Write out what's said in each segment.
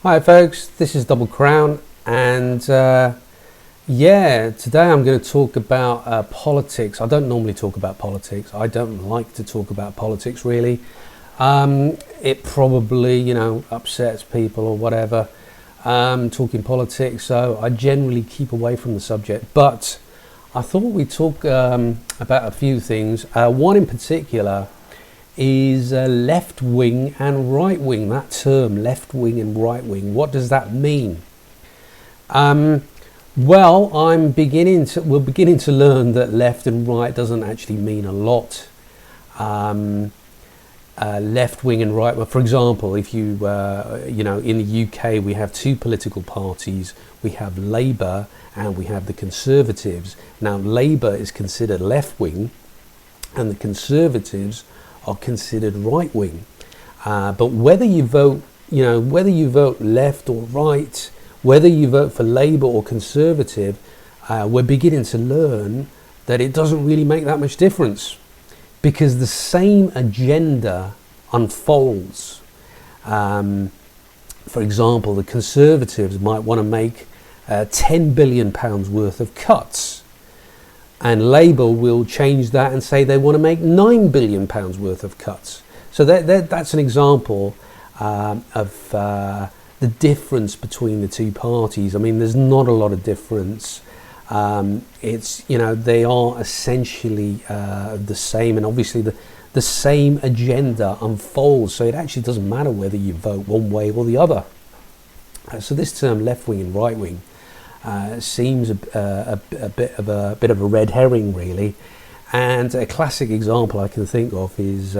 Hi folks, this is Double Crown, and today I'm going to talk about politics. I don't normally talk about politics. I don't like to talk about politics really. It probably, upsets people or whatever, talking politics, so I generally keep away from the subject. But I thought we'd talk about a few things. One in particular is left wing and right wing. That term, left wing and right wing, what does that mean? Well, we're beginning to learn that left and right doesn't actually mean a lot. Left wing and right. Well, for example, if you in the UK we have two political parties. We have Labour and we have the Conservatives. Now, Labour is considered left wing, and the Conservatives are considered right wing. But whether you vote, left or right, whether you vote for Labour or Conservative, we're beginning to learn that it doesn't really make that much difference, because the same agenda unfolds. For example, the Conservatives might want to make £10 billion worth of cuts, and Labour will change that and say they want to make £9 billion worth of cuts. So that's an example of the difference between the two parties. I mean, there's not a lot of difference. They are essentially the same, and obviously the same agenda unfolds. So it actually doesn't matter whether you vote one way or the other. So this term, left wing and right wing, seems a bit of a red herring, really. And a classic example I can think of is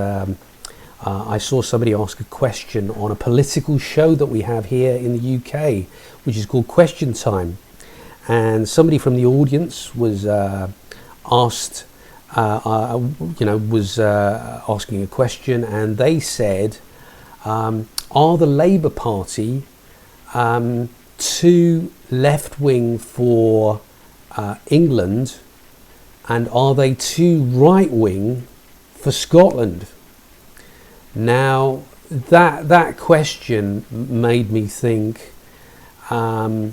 I saw somebody ask a question on a political show that we have here in the UK, which is called Question Time. And somebody from the audience was asked, asking a question, and they said, "Are the Labour Party too left wing for England, and are they too right wing for Scotland?" Now that question made me think. As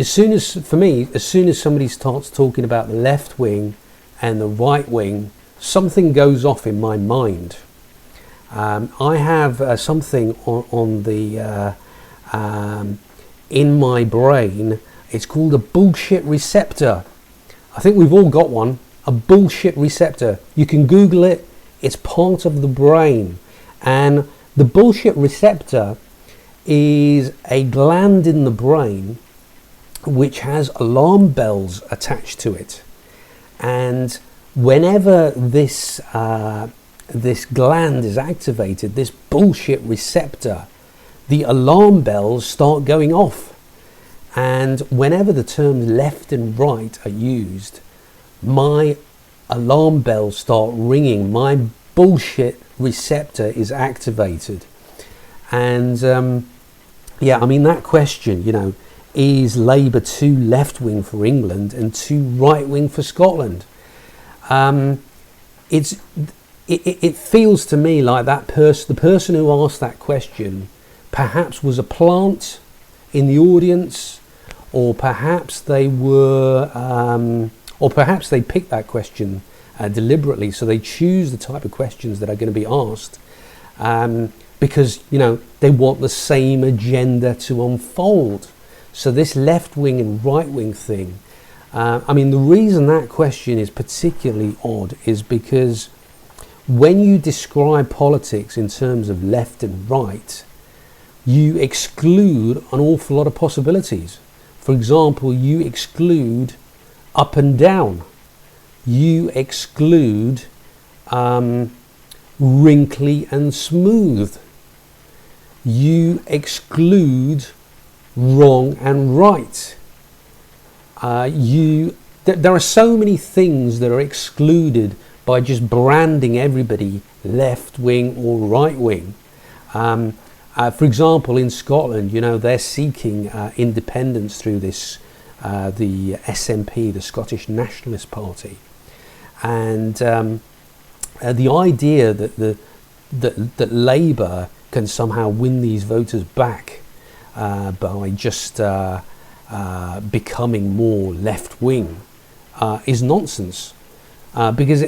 soon as somebody starts talking about the left wing and the right wing, something goes off in my mind. I have something on the in my brain. It's called a bullshit receptor. I think we've all got one. A bullshit receptor. You can Google it. It's part of the brain, and the bullshit receptor is a gland in the brain which has alarm bells attached to it, and whenever this gland is activated, this bullshit receptor, the alarm bells start going off. And whenever the terms left and right are used, my alarm bells start ringing. My bullshit receptor is activated. And that question, is Labour too left wing for England and too right wing for Scotland? It feels to me like the person who asked that question perhaps was a plant in the audience, or perhaps they picked that question deliberately, so they choose the type of questions that are going to be asked because they want the same agenda to unfold. So this left wing and right wing thing, the reason that question is particularly odd is because when you describe politics in terms of left and right, you exclude an awful lot of possibilities. For example, you exclude up and down. You exclude wrinkly and smooth. You exclude wrong and right. There are so many things that are excluded by just branding everybody left wing or right wing. For example, in Scotland, they're seeking independence through this, the SNP, the Scottish Nationalist Party, and the idea that Labour can somehow win these voters back by just becoming more left-wing is nonsense, because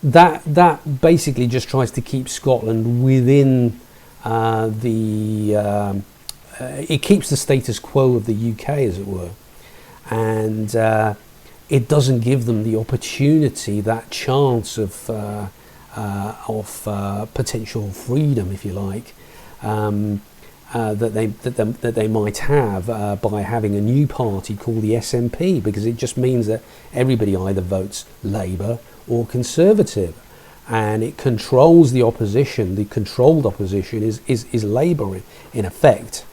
that basically just tries to keep Scotland within it keeps the status quo of the UK, as it were, and it doesn't give them the opportunity, that chance of potential freedom, if you like, that they might have by having a new party called the SNP, because it just means that everybody either votes Labour or Conservative, and it controls the opposition. The controlled opposition is Labour in effect,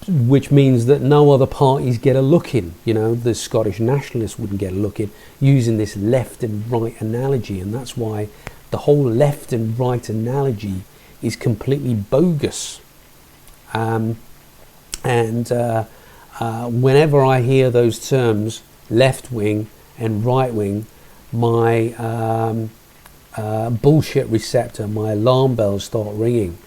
which means that no other parties get a look in. The Scottish nationalists wouldn't get a look in, using this left and right analogy, and that's why the whole left and right analogy is completely bogus. Whenever I hear those terms, left wing and right wing, my bullshit receptor, my alarm bells start ringing.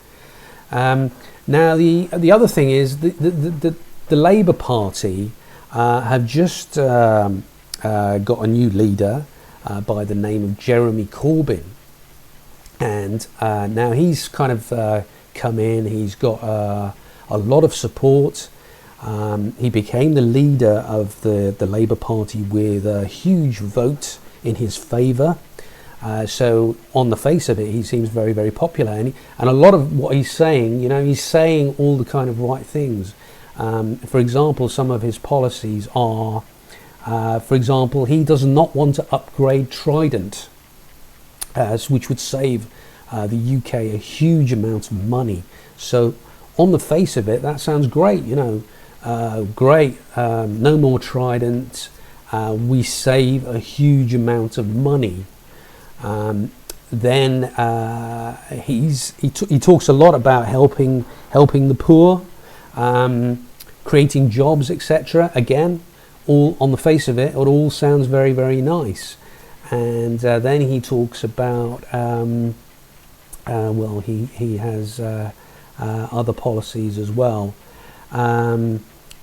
Now the other thing is the Labour Party have just got a new leader by the name of Jeremy Corbyn, and now he's kind of come in. He's got a lot of support. He became the leader of the Labour Party with a huge vote in his favour. So on the face of it, he seems very, very popular, and a lot of what he's saying, he's saying all the kind of right things. For example, some of his policies are, for example, he does not want to upgrade Trident, which would save the UK a huge amount of money. So on the face of it, that sounds great, great, no more Trident, we save a huge amount of money. Then he talks a lot about helping the poor, creating jobs, etc. Again, all on the face of it, it all sounds very, very nice. And then he talks about he has other policies as well,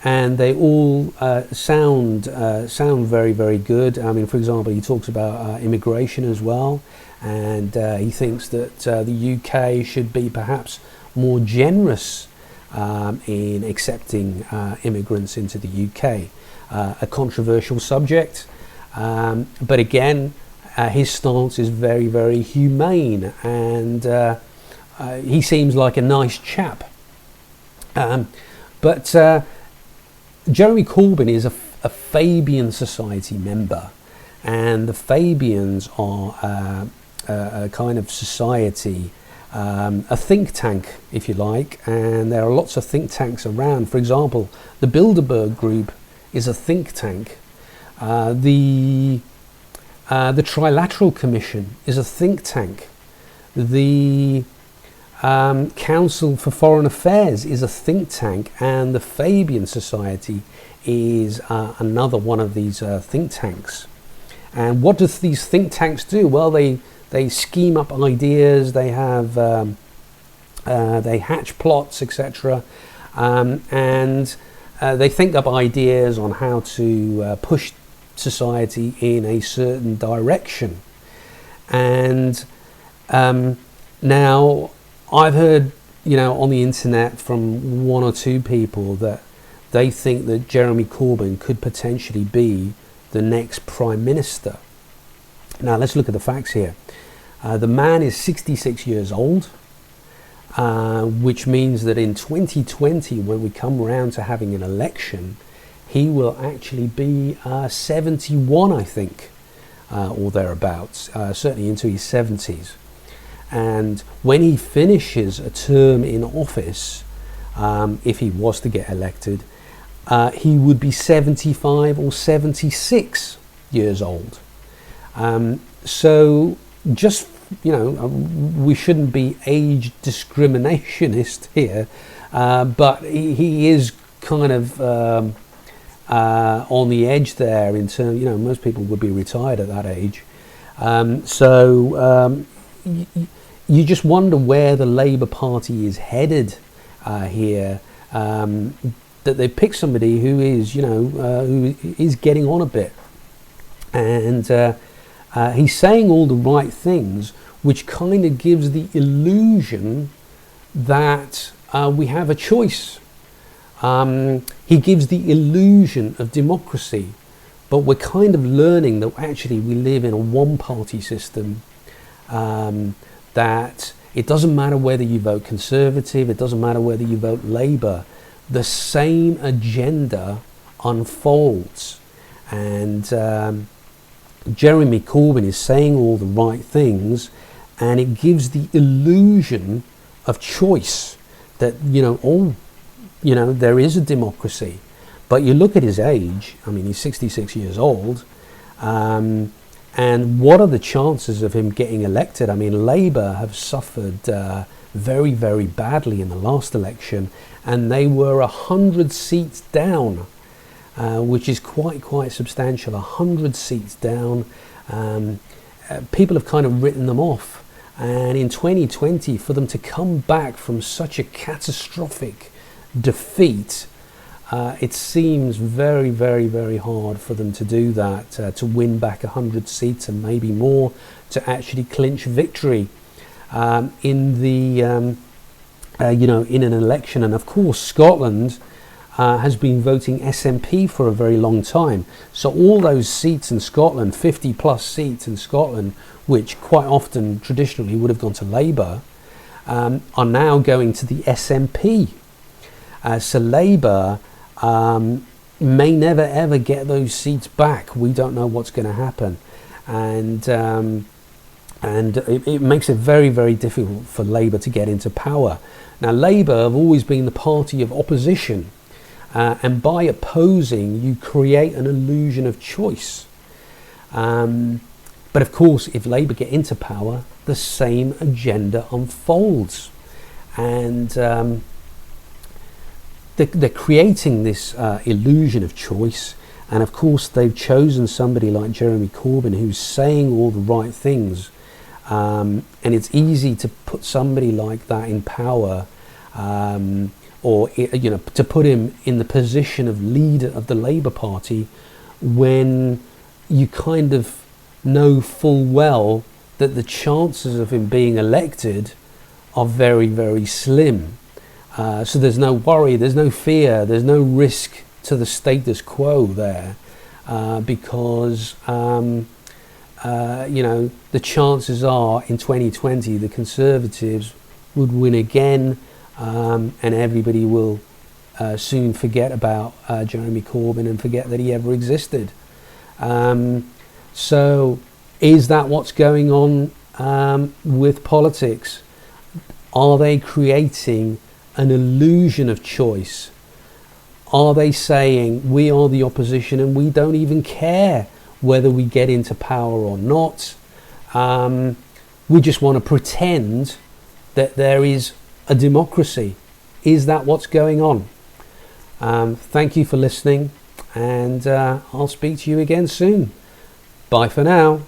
and they all sound very, very good. I mean, for example, he talks about immigration as well, and he thinks that the UK should be perhaps more generous in accepting immigrants into the UK. A controversial subject, but again, his stance is very, very humane, and he seems like a nice chap. But Jeremy Corbyn is a Fabian Society member, and the Fabians are a kind of society, a think tank, if you like, and there are lots of think tanks around. For example, the Bilderberg Group is a think tank. The Trilateral Commission is a think tank. The Council for Foreign Affairs is a think tank, and the Fabian Society is another one of these think tanks. And what do these think tanks do? Well, they scheme up ideas, they have they hatch plots, etc., and they think up ideas on how to push society in a certain direction. And now I've heard, on the internet from one or two people that they think that Jeremy Corbyn could potentially be the next Prime Minister. Now let's look at the facts here. The man is 66 years old, which means that in 2020, when we come around to having an election, he will actually be 71, I think, or thereabouts, certainly into his 70s. And when he finishes a term in office, if he was to get elected, he would be 75 or 76 years old. So just, we shouldn't be age discriminationist here, but he is kind of on the edge there in terms, most people would be retired at that age. you just wonder where the Labour Party is headed here. That they pick somebody who is, who is getting on a bit, and he's saying all the right things, which kind of gives the illusion that we have a choice. He gives the illusion of democracy, but we're kind of learning that actually we live in a one-party system. That it doesn't matter whether you vote Conservative, it doesn't matter whether you vote Labour, the same agenda unfolds. And Jeremy Corbyn is saying all the right things, and it gives the illusion of choice that, there is a democracy. But you look at his age, I mean, he's 66 years old, and what are the chances of him getting elected? I mean, Labour have suffered very, very badly in the last election, and they were 100 seats down, which is quite substantial. 100 seats down. People have kind of written them off. And in 2020, for them to come back from such a catastrophic defeat, it seems very, very, very hard for them to do that, to win back 100 seats and maybe more, to actually clinch victory in the, in an election. And of course, Scotland has been voting SNP for a very long time. So all those seats in Scotland, 50 plus seats in Scotland, which quite often traditionally would have gone to Labour, are now going to the SNP. So Labour may never ever get those seats back. We don't know what's going to happen, and it makes it very, very difficult for Labour to get into power. Now, Labour have always been the party of opposition, and by opposing, you create an illusion of choice. But of course, if Labour get into power, the same agenda unfolds, and they're creating this illusion of choice. And of course, they've chosen somebody like Jeremy Corbyn, who's saying all the right things, and it's easy to put somebody like that in power, or to put him in the position of leader of the Labour Party, when you kind of know full well that the chances of him being elected are very, very slim. So there's no worry, there's no fear, there's no risk to the status quo there, because the chances are in 2020 the Conservatives would win again, and everybody will soon forget about Jeremy Corbyn and forget that he ever existed. So is that what's going on with politics? Are they creating an illusion of choice? Are they saying we are the opposition and we don't even care whether we get into power or not? We just want to pretend that there is a democracy. Is that what's going on? Thank you for listening, and I'll speak to you again soon. Bye for now.